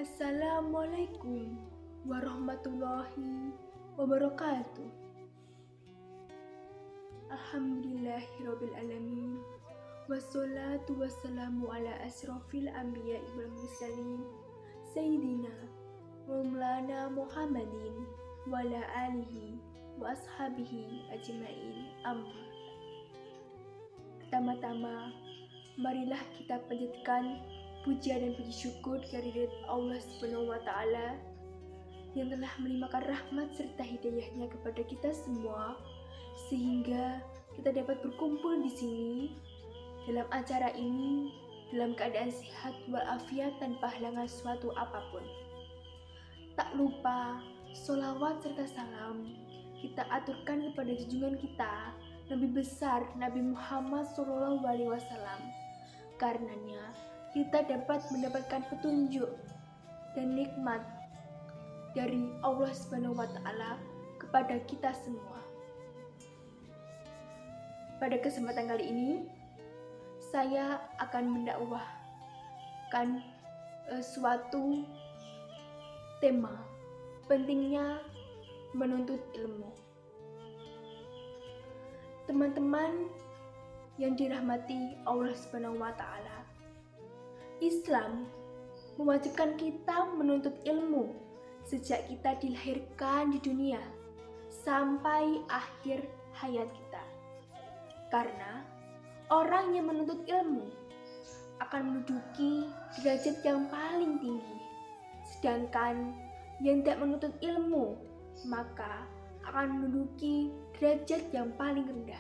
Assalamualaikum warahmatullahi wabarakatuh. Alhamdulillahirabbil alamin. Wassalatu wassalamu ala asrofil anbiya'i wal mursalin Sayyidina wa maulana Muhammadin wa ala alihi wa ashabihi ajma'in. Amma. Pertama-tama, marilah kita panjatkan puja dan puji syukur kehadirat Allah Subhanahu wa Ta'ala yang telah melimpahkan rahmat serta hidayahnya kepada kita semua, sehingga kita dapat berkumpul di sini dalam acara ini dalam keadaan sehat walafiat tanpa halangan suatu apapun. Tak lupa sholawat serta salam kita aturkan kepada junjungan kita Nabi besar Nabi Muhammad SAW. Karenanya kita dapat mendapatkan petunjuk dan nikmat dari Allah Subhanahu wa Ta'ala kepada kita semua. Pada kesempatan kali ini, saya akan mendakwahkan suatu tema pentingnya menuntut ilmu. Teman-teman yang dirahmati Allah Subhanahu wa Ta'ala, Islam mewajibkan kita menuntut ilmu sejak kita dilahirkan di dunia sampai akhir hayat kita. Karena orang yang menuntut ilmu akan menduduki derajat yang paling tinggi, sedangkan yang tidak menuntut ilmu maka akan menduduki derajat yang paling rendah.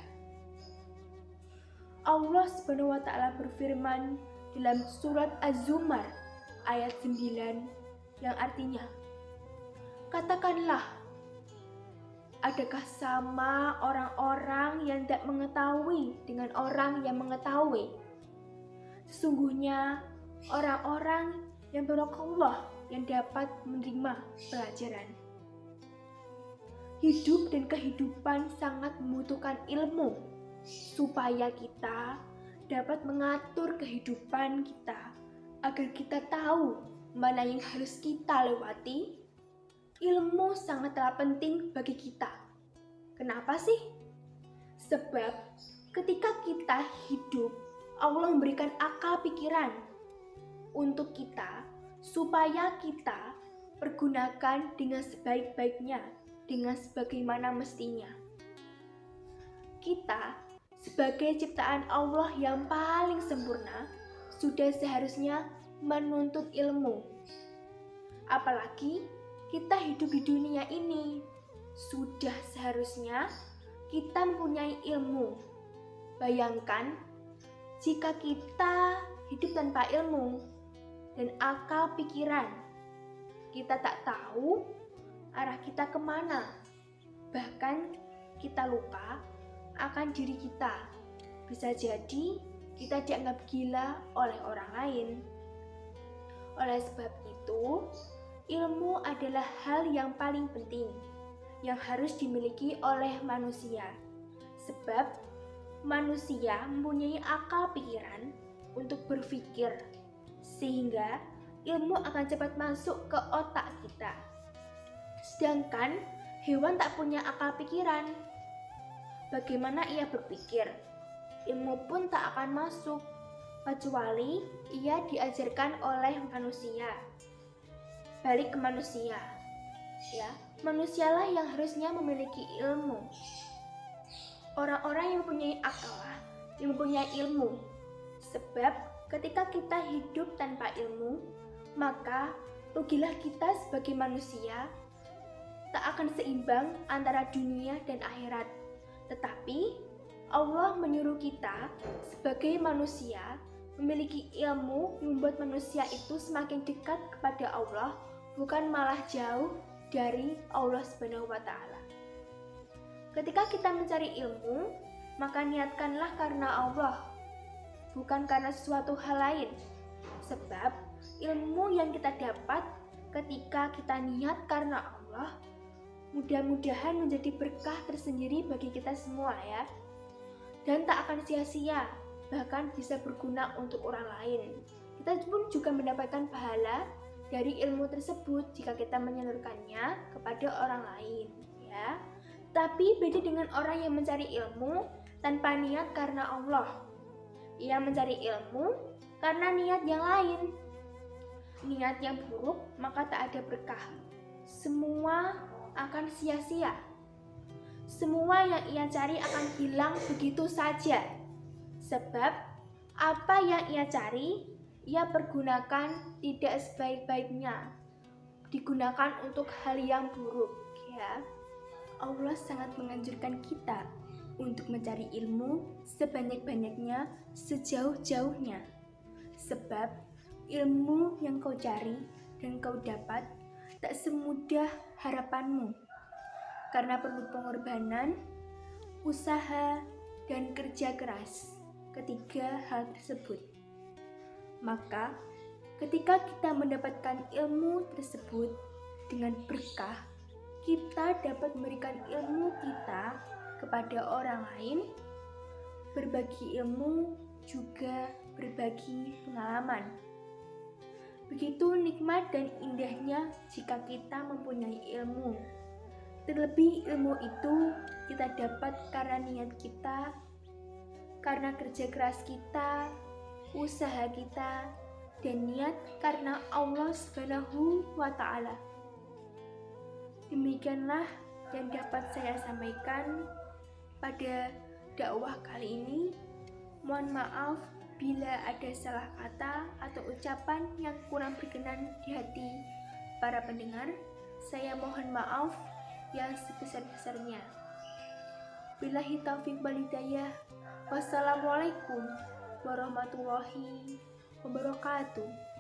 Allah Subhanahu wa Ta'ala berfirman dalam surat Az-Zumar ayat 9 yang artinya, katakanlah, adakah sama orang-orang yang tidak mengetahui dengan orang yang mengetahui? Sesungguhnya orang-orang yang bertakwa yang dapat menerima pelajaran. Hidup dan kehidupan sangat membutuhkan ilmu supaya kita dapat mengatur kehidupan kita agar kita tahu mana yang harus kita lewati. Ilmu sangatlah penting bagi kita. Kenapa sih? Sebab ketika kita hidup, Allah memberikan akal pikiran untuk kita supaya kita pergunakan dengan sebaik-baiknya, dengan sebagaimana mestinya. Kita sebagai ciptaan Allah yang paling sempurna, sudah seharusnya menuntut ilmu. Apalagi kita hidup di dunia ini, sudah seharusnya kita mempunyai ilmu. Bayangkan jika kita hidup tanpa ilmu dan akal pikiran, kita tak tahu arah kita kemana. Bahkan kita lupa akan diri kita. Bisa jadi kita dianggap gila oleh orang lain. Oleh sebab itu, ilmu adalah hal yang paling penting yang harus dimiliki oleh manusia. Sebab manusia mempunyai akal pikiran untuk berpikir, sehingga ilmu akan cepat masuk ke otak kita. Sedangkan hewan tak punya akal pikiran. Bagaimana ia berpikir? Ilmu pun tak akan masuk, kecuali ia diajarkan oleh manusia. Balik ke manusia, ya, manusialah yang harusnya memiliki ilmu. Orang-orang yang mempunyai akal, yang mempunyai ilmu. Sebab ketika kita hidup tanpa ilmu, maka rugilah kita sebagai manusia. Tak akan seimbang antara dunia dan akhirat. Tetapi Allah menyuruh kita sebagai manusia memiliki ilmu yang membuat manusia itu semakin dekat kepada Allah, bukan malah jauh dari Allah Subhanahu wa Ta'ala. Ketika kita mencari ilmu, maka niatkanlah karena Allah, bukan karena sesuatu hal lain. Sebab ilmu yang kita dapat ketika kita niat karena Allah, mudah-mudahan menjadi berkah tersendiri bagi kita semua ya. Dan tak akan sia-sia, bahkan bisa berguna untuk orang lain. Kita pun juga mendapatkan pahala dari ilmu tersebut jika kita menyalurkannya kepada orang lain, ya. Tapi beda dengan orang yang mencari ilmu tanpa niat karena Allah. Ia mencari ilmu karena niat yang lain. Niat yang buruk maka tak ada berkah. Semua akan sia-sia. Semua yang ia cari akan hilang begitu saja. Sebab apa yang ia cari, ia pergunakan tidak sebaik-baiknya. Digunakan untuk hal yang buruk, ya. Allah sangat menganjurkan kita untuk mencari ilmu sebanyak-banyaknya, sejauh-jauhnya. Sebab ilmu yang kau cari dan kau dapat tak semudah harapanmu. Karena perlu pengorbanan, usaha, dan kerja keras ketiga hal tersebut. Maka ketika kita mendapatkan ilmu tersebut dengan berkah, kita dapat memberikan ilmu kita kepada orang lain, berbagi ilmu juga berbagi pengalaman. Begitu nikmat dan indahnya jika kita mempunyai ilmu. Terlebih ilmu itu kita dapat karena niat kita, karena kerja keras kita, usaha kita, dan niat karena Allah Subhanahu wa Ta'ala. Demikianlah yang dapat saya sampaikan pada dakwah kali ini. Mohon maaf bila ada salah kata atau ucapan yang kurang berkenan di hati para pendengar. Saya mohon maaf yang sebesar-besarnya. Billahi taufiq wal hidayah. Wassalamualaikum warahmatullahi wabarakatuh.